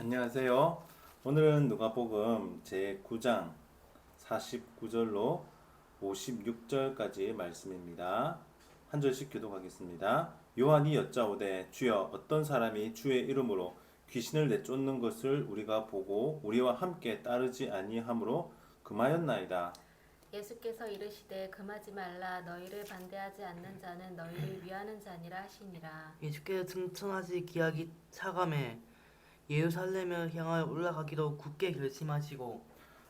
안녕하세요. 오늘은 누가복음 제9장 49절로 56절까지 말씀입니다. 한 절씩 교독하겠습니다. 요한이 여짜오되 주여 어떤 사람이 주의 이름으로 귀신을 내쫓는 것을 우리가 보고 우리와 함께 따르지 아니하므로 금하였나이다. 예수께서 이르시되 금하지 말라 너희를 반대하지 않는 자는 너희를 위하는 자니라 하시니라. 예수께서 승천하시 기약이 차감해 예루살렘을 향하여 올라가기로 굳게 결심하시고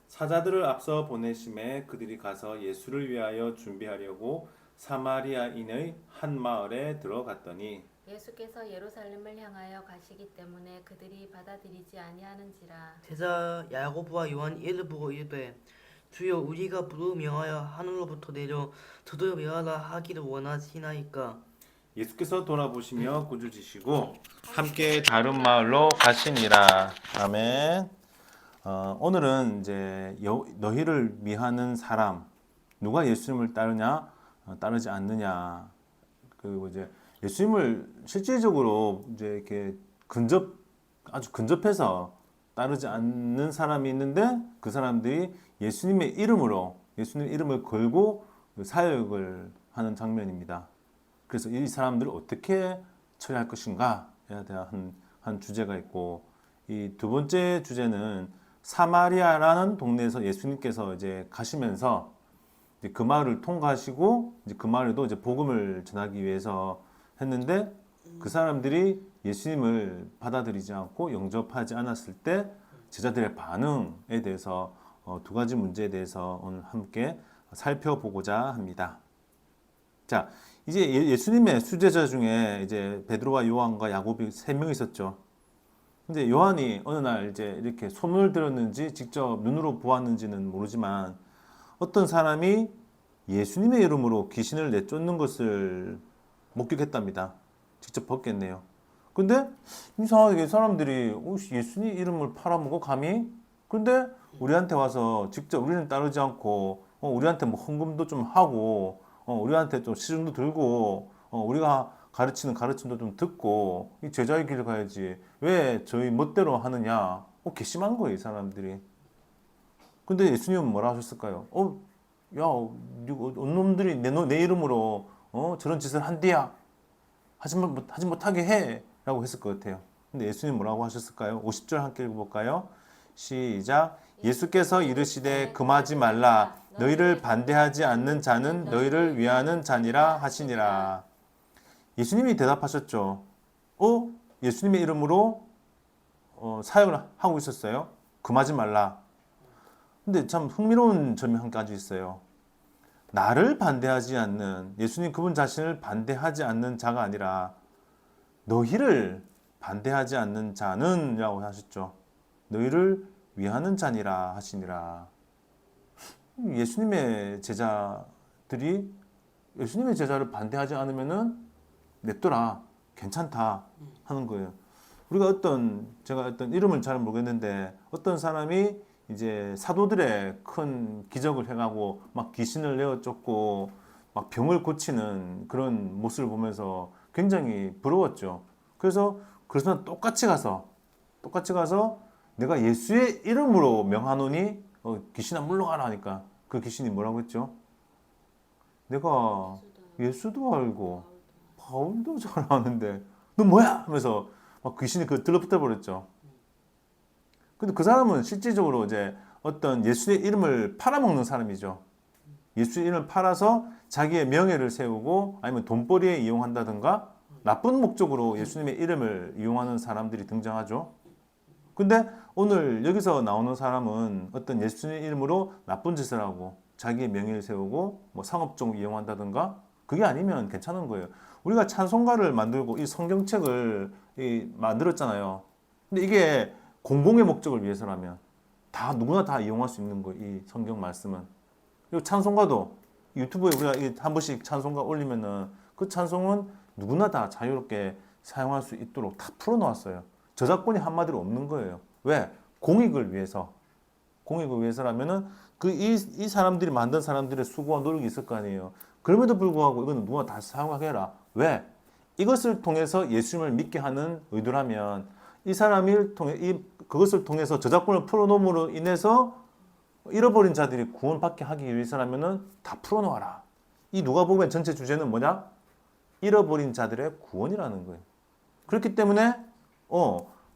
사자들을 앞서 보내심에 그들이 가서 예수를 위하여 준비하려고 사마리아인의 한 마을에 들어갔더니 예수께서 예루살렘을 향하여 가시기 때문에 그들이 받아들이지 아니하는지라. 제자 야고보와 요한이 이를 보고 이르되 주여 우리가 부르 명하여 하늘로부터 내려 저들을 멸하라 하기를 원하시나이까. 예수께서 돌아보시며 꾸짖으시고 함께 다른 마을로 가시니라. 아멘. 오늘은 이제 너희를 미하는 사람 누가 예수님을 따르냐 따르지 않느냐, 그리고 이제 예수님을 실질적으로 이제 이렇게 아주 근접해서 따르지 않는 사람이 있는데 그 사람들이 예수님의 이름을 걸고 사역을 하는 장면입니다. 그래서 이 사람들을 어떻게 처리할 것인가에 대한 한 주제가 있고, 이 두 번째 주제는 사마리아라는 동네에서 예수님께서 이제 가시면서 이제 그 마을을 통과하시고 이제 그 마을에도 이제 복음을 전하기 위해서 했는데 그 사람들이 예수님을 받아들이지 않고 영접하지 않았을 때 제자들의 반응에 대해서 두 가지 문제에 대해서 오늘 함께 살펴보고자 합니다. 자, 이제 예수님의 수제자 중에 이제 베드로와 요한과 야곱이 세 명 있었죠. 근데 요한이 어느 날 이제 이렇게 소문을 들었는지 직접 눈으로 보았는지는 모르지만 어떤 사람이 예수님의 이름으로 귀신을 내쫓는 것을 목격했답니다. 직접 봤겠네요. 근데 이상하게 사람들이 예수님 이름을 팔아먹어 감히? 근데 우리한테 와서 직접 우리는 따르지 않고 우리한테 뭐 헌금도 좀 하고 우리한테 좀 시중도 들고 우리가 가르치는 가르침도 좀 듣고 이 제자의 길을 가야지 왜 저희 멋대로 하느냐. 괘씸한 거예요, 이 사람들이. 근데 예수님은 뭐라 하셨을까요? 야, 놈들이 내 이름으로 저런 짓을 한디야. 하지 못하게 해. 라고 했을 것 같아요. 근데 예수님 뭐라고 하셨을까요? 50절 함께 읽어볼까요? 시작. 예수께서 이르시되 금하지 말라. 너희를 반대하지 않는 자는 너희를 위하는 자니라 하시니라. 예수님이 대답하셨죠. 예수님의 이름으로 사역을 하고 있었어요. 금하지 말라. 근데 참 흥미로운 점이 한 가지 있어요. 나를 반대하지 않는, 예수님 그분 자신을 반대하지 않는 자가 아니라 너희를 반대하지 않는 자는 라고 하셨죠. 너희를 위하는 자니라 하시니라. 예수님의 제자들이 예수님의 제자를 반대하지 않으면은 냅둬라, 괜찮다 하는 거예요. 우리가 제가 어떤 이름을 잘 모르겠는데 어떤 사람이 이제 사도들의 큰 기적을 행하고 막 귀신을 내어 쫓고 막 병을 고치는 그런 모습을 보면서 굉장히 부러웠죠. 그래서 똑같이 가서 내가 예수의 이름으로 명하노니 귀신아 물러가라 하니까 그 귀신이 뭐라고 했죠? 내가 예수도 알고 바울도 잘 아는데 너 뭐야? 하면서 막 귀신이 들러붙어 버렸죠. 근데 그 사람은 실질적으로 이제 어떤 예수의 이름을 팔아먹는 사람이죠. 예수의 이름을 팔아서 자기의 명예를 세우고 아니면 돈벌이에 이용한다든가 나쁜 목적으로 예수님의 이름을 이용하는 사람들이 등장하죠. 근데 오늘 여기서 나오는 사람은 어떤 예수님의 이름으로 나쁜 짓을 하고 자기의 명예를 세우고 뭐 상업적으로 이용한다든가 그게 아니면 괜찮은 거예요. 우리가 찬송가를 만들고 이 성경책을 만들었잖아요. 근데 이게 공공의 목적을 위해서라면 누구나 다 이용할 수 있는 거예요. 이 성경 말씀은. 그리고 찬송가도 유튜브에 우리가 한 번씩 찬송가 올리면은 그 찬송은 누구나 다 자유롭게 사용할 수 있도록 다 풀어놓았어요. 저작권이 한마디로 없는 거예요. 왜? 공익을 위해서. 공익을 위해서라면은 이 사람들이 만든 사람들의 수고와 노력이 있을 거 아니에요. 그럼에도 불구하고 이거는 누구나 다 사용하게 해라. 왜? 이것을 통해서 예수님을 믿게 하는 의도라면 이 사람을 통해 그것을 통해서 저작권을 풀어놓음으로 인해서 잃어버린 자들이 구원받게 하기 위해서라면은 다 풀어놓아라. 이 누가복음의 전체 주제는 뭐냐? 잃어버린 자들의 구원이라는 거예요. 그렇기 때문에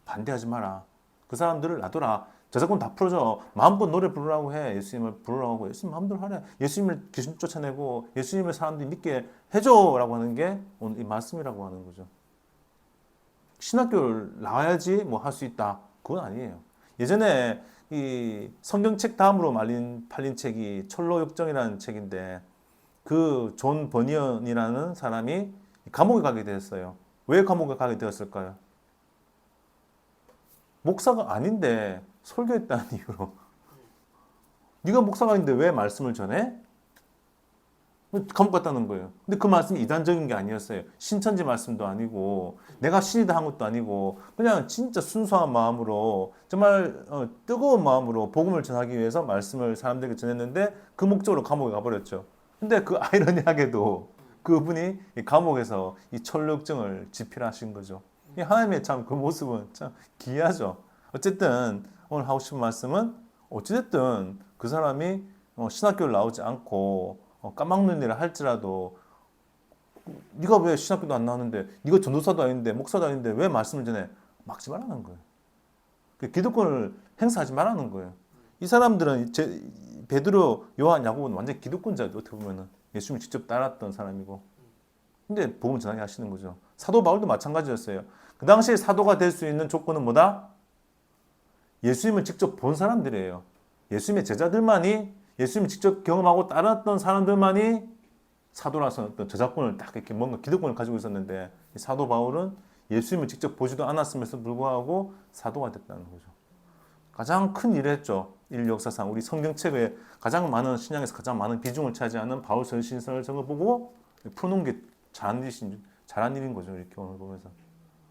반대하지 마라. 그 사람들을 놔둬라. 저작권 다 풀어줘. 마음껏 노래 부르라고 해. 예수님을 부르라고 하고 예수님 마음대로 하래. 예수님을 귀신 쫓아내고 예수님을 사람들이 믿게 해줘라고 하는 게 오늘 이 말씀이라고 하는 거죠. 신학교를 나와야지 뭐 할 수 있다. 그건 아니에요. 예전에 이 성경책 다음으로 팔린 책이 철로역정이라는 책인데 그 존 버니언이라는 사람이 감옥에 가게 되었어요. 왜 감옥에 가게 되었을까요? 목사가 아닌데 설교했다는 이유로. 네가 목사가 아닌데 왜 말씀을 전해? 감옥 갔다는 거예요. 근데 그 말씀이 이단적인 게 아니었어요. 신천지 말씀도 아니고 내가 신이다 한 것도 아니고 그냥 진짜 순수한 마음으로 정말 뜨거운 마음으로 복음을 전하기 위해서 말씀을 사람들에게 전했는데 그 목적으로 감옥에 가버렸죠. 근데 그 아이러니하게도 그분이 이 감옥에서 이 철력증을 집필하신 거죠. 이 하나님의 참 그 모습은 참 기이하죠. 어쨌든 오늘 하고 싶은 말씀은 어찌됐든 그 사람이 신학교를 나오지 않고 까막눈이라 할지라도 네가 왜 신학교도 안 나오는데 네가 전도사도 아닌데 목사도 아닌데 왜 말씀을 전해? 막지 말라는 거예요. 기득권을 행사하지 말라는 거예요. 이 사람들은 베드로, 요한, 야고보는 완전 기득권자죠. 어떻게 보면은 예수님을 직접 따랐던 사람이고 근데 복음을 전하게 하시는 거죠. 사도 바울도 마찬가지였어요. 그 당시에 사도가 될 수 있는 조건은 뭐다? 예수님을 직접 본 사람들이에요. 예수님의 제자들만이 예수님을 직접 경험하고 따랐던 사람들만이 사도라서 어떤 저작권을 딱 이렇게 뭔가 기득권을 가지고 있었는데 사도 바울은 예수님을 직접 보지도 않았음에도 불구하고 사도가 됐다는 거죠. 가장 큰 일을 했죠. 인류 역사상 우리 성경책에 가장 많은 신약에서 가장 많은 비중을 차지하는 바울 전신서를 저거 보고 풀어놓은 게 잘한 일인 거죠. 이렇게 오늘 보면서.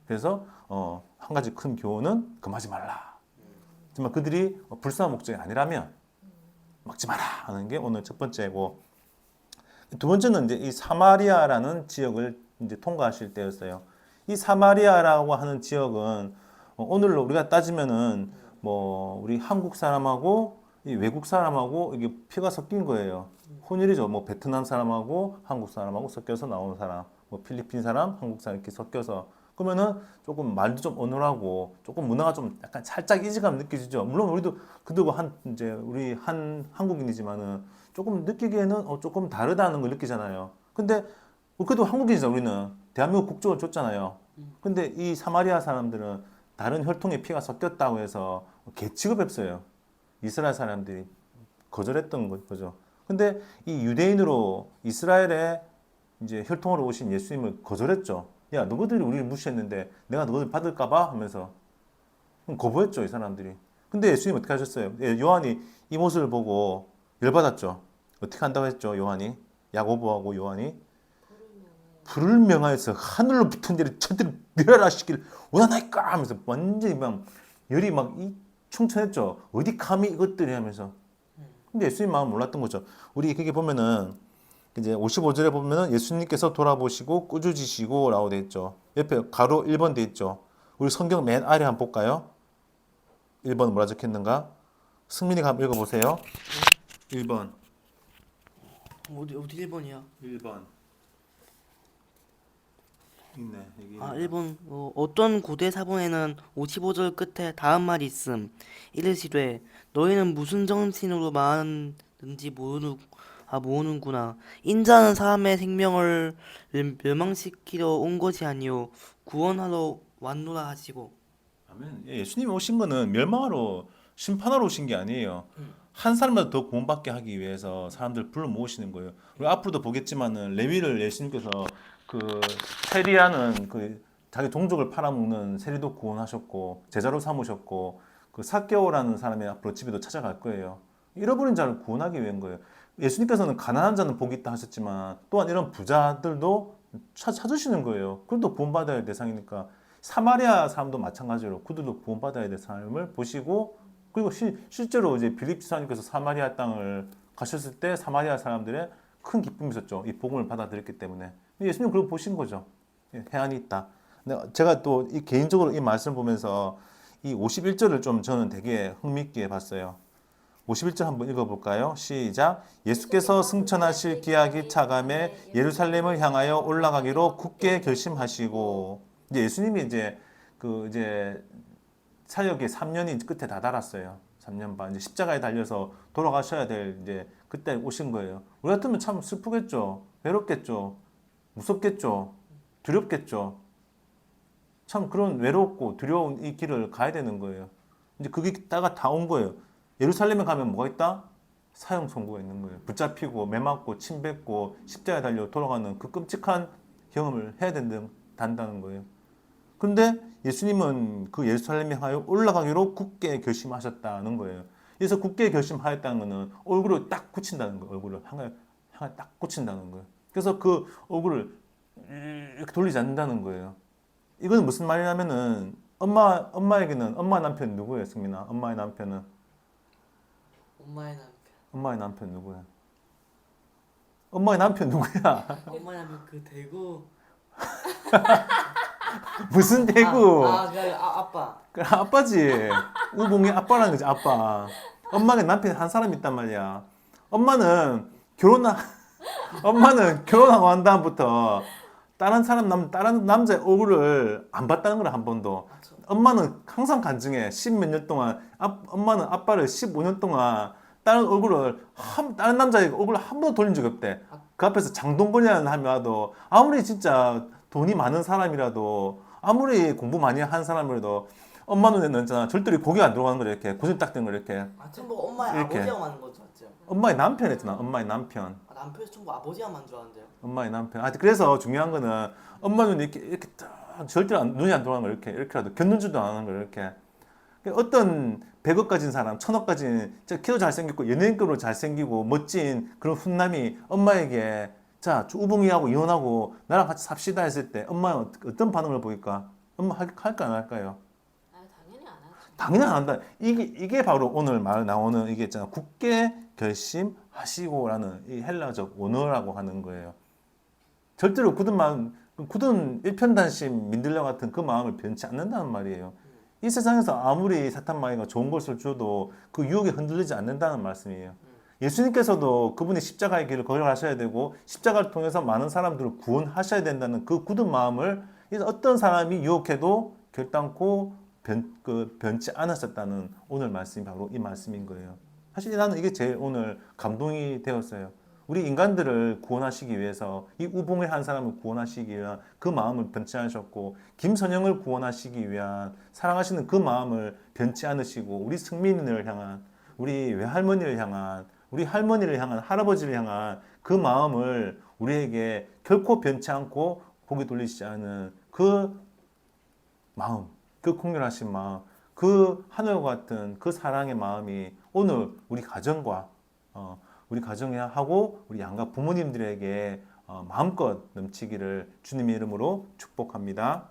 그래서 한 가지 큰 교훈은 금하지 말라. 정말 그들이 불쌍한 목적이 아니라면 막지 마라 하는 게 오늘 첫 번째고 두 번째는 이제 이 사마리아라는 지역을 이제 통과하실 때였어요. 이 사마리아라고 하는 지역은 오늘로 우리가 따지면은 뭐 우리 한국 사람하고 이 외국 사람하고 이게 피가 섞인 거예요. 혼혈이죠. 뭐 베트남 사람하고 한국 사람하고 섞여서 나오는 사람, 뭐 필리핀 사람, 한국 사람 이렇게 섞여서 그러면은 조금 말도 좀 어눌하고 조금 문화가 좀 약간 살짝 이질감 느껴지죠. 물론 우리도 그들과 이제 우리 한국인이지만은 조금 느끼기에는 조금 다르다는 걸 느끼잖아요. 근데 그래도 한국인이잖아. 우리는 대한민국 국적을 줬잖아요. 근데 이 사마리아 사람들은 다른 혈통의 피가 섞였다고 해서 개 취급했어요. 이스라엘 사람들이 거절했던 거죠. 근데 이 유대인으로 이스라엘의 이제 혈통으로 오신 예수님을 거절했죠. 야, 너희들이 우리를 무시했는데 내가 너희들 받을까봐 하면서 거부했죠, 이 사람들이. 근데 예수님 어떻게 하셨어요? 요한이 이 모습을 보고 열받았죠. 어떻게 한다고 했죠, 요한이? 야고보하고 요한이 불을 명하여서 하늘로 붙은 자를 천대를 멸하시길 원하나이까 하면서 완전히 막 열이 막 충천했죠. 어디 감히 이것들이 하면서. 근데 예수님 마음 몰랐던 거죠. 우리 그게 보면은 이제 55절에 보면은 예수님께서 돌아보시고 꾸짖으시고 라고 돼 있죠. 옆에 가로 1번 돼 있죠. 우리 성경 맨 아래 한번 볼까요? 1번 뭐라 적혔는가? 승민이가 한번 읽어보세요. 1번. 어디 1번이야? 1번. 있네. 여기 1번. 어떤 고대 사본에는 55절 끝에 다음 말이 있음. 이르시되 너희는 무슨 정신으로 말하는지 모르는구나. 인자는 사람의 생명을 멸망시키러 온 것이 아니요 구원하러 왔노라 하시고. 아멘. 예수님이 오신 거는 멸망하러 심판하러 오신 게 아니에요. 한 사람이라도 더 구원받게 하기 위해서 사람들 불러 모으시는 거예요. 그리고 앞으로도 보겠지만은 레위를 예수님께서 그 세리하는 그 자기 동족을 팔아먹는 세리도 구원하셨고 제자로 삼으셨고 그 삭개오라는 사람의 앞으로 집에도 찾아갈 거예요. 잃어버린 자를 구원하기 위한 거예요. 예수님께서는 가난한 자는 복이 있다 하셨지만 또한 이런 부자들도 찾으시는 거예요. 그들도 구원받아야 할 대상이니까 사마리아 사람도 마찬가지로 그들도 구원받아야 될 삶을 보시고 그리고 실제로 이제 빌립 지사님께서 사마리아 땅을 가셨을 때 사마리아 사람들의 큰 기쁨이 있었죠. 이 복음을 받아들였기 때문에. 예수님 그걸 보신 거죠. 해안이 있다. 근데 제가 또 개인적으로 이 말씀을 보면서 이 51절을 좀 저는 되게 흥미있게 봤어요. 51절 한번 읽어볼까요? 시작. 예수께서 승천하실 기약이 차감해 예루살렘을 향하여 올라가기로 굳게 결심하시고, 이제 예수님이 이제 사역의 3년이 끝에 다 달았어요. 3년 반. 이제 십자가에 달려서 돌아가셔야 될 이제 그때 오신 거예요. 우리 같으면 참 슬프겠죠. 외롭겠죠. 무섭겠죠. 두렵겠죠. 참 그런 외롭고 두려운 이 길을 가야 되는 거예요. 이제 그게 다가 다 온 거예요. 예루살렘에 가면 뭐가 있다? 사형 선고가 있는 거예요. 붙잡히고 매맞고 침 뱉고 십자가에 달려 돌아가는 그 끔찍한 경험을 해야 된다는 거예요. 그런데 예수님은 그 예루살렘에 향하여 올라가기로 굳게 결심하셨다는 거예요. 그래서 굳게 결심하였다는 거는 얼굴을 딱 굳힌다는 거예요. 얼굴을 향하여 딱 굳힌다는 거예요. 그래서 그 얼굴을 이렇게 돌리지 않는다는 거예요. 이건 무슨 말이냐면은 엄마에게는 엄마 남편 누구예요, 승민아? 엄마의 남편은 엄마의 남편. 엄마의 남편 누구야? 엄마의 남편 누구야? 엄마의 남편 그 대구. 무슨 대구? 아빠. 그래, 아빠지. 우봉이 아빠라는 거지, 아빠. 엄마가 남편 한 사람 있단 말이야. 엄마는 결혼하고 난 다음부터 다른 남자의 얼굴을 안 봤다는 거야, 한 번도. 엄마는 항상 간증해. 10몇 년 동안, 엄마는 아빠를 15년 동안 다른 남자의 얼굴을 한 번도 돌린 적이 없대. 그 앞에서 장동건이라는 하면도 아무리 진짜 돈이 많은 사람이라도 아무리 공부 많이 한 사람이라도 엄마 눈에는 있잖아. 절대로 고개 안 들어가는 거래, 이렇게. 고집 딱 된 거 이렇게. 전부 엄마의 이렇게. 아버지가 하는 거죠, 맞죠? 엄마의 남편 했잖아, 엄마의 남편. 남편이 전부 아버지가 만줄 알았는데요. 엄마의 남편. 그래서 중요한 거는 엄마 눈이 이렇게 딱 절대로 눈이 안 들어가는 걸 이렇게라도 곁눈질도 안 하는 걸 이렇게. 어떤 100억 가진 사람, 1000억 가진 키도 잘생겼고 연예인급으로 잘생기고 멋진 그런 훈남이 엄마에게 자, 우봉이하고 이혼하고 나랑 같이 삽시다 했을 때 엄마는 어떤 반응을 보일까? 엄마 할까 안 할까요? 당연히 안 하죠. 당연히 안 한다. 이게 바로 오늘 말 나오는 이게 있잖아. 굳게 결심하시고라는 이 헬라적 원어라고 하는 거예요. 절대로 굳은 일편단심 민들레 같은 그 마음을 변치 않는다는 말이에요. 이 세상에서 아무리 사탄 마귀가 좋은 것을 줘도 그 유혹에 흔들리지 않는다는 말씀이에요. 예수님께서도 그분이 십자가의 길을 걸어가셔야 되고 십자가를 통해서 많은 사람들을 구원하셔야 된다는 그 굳은 마음을 어떤 사람이 유혹해도 결단코 변치 않았었다는 오늘 말씀이 바로 이 말씀인 거예요. 사실 나는 이게 제일 오늘 감동이 되었어요. 우리 인간들을 구원하시기 위해서 이 우봉의 한 사람을 구원하시기 위한 그 마음을 변치 않으셨고 김선영을 구원하시기 위한 사랑하시는 그 마음을 변치 않으시고 우리 승민을 향한 우리 외할머니를 향한 우리 할머니를 향한 할아버지를 향한 그 마음을 우리에게 결코 변치 않고 고개 돌리시지 않은 그 마음, 그 공렬하신 마음, 그 하늘과 같은 그 사랑의 마음이 오늘 우리 가정과 우리 가정에 하고 우리 양가 부모님들에게 마음껏 넘치기를 주님의 이름으로 축복합니다.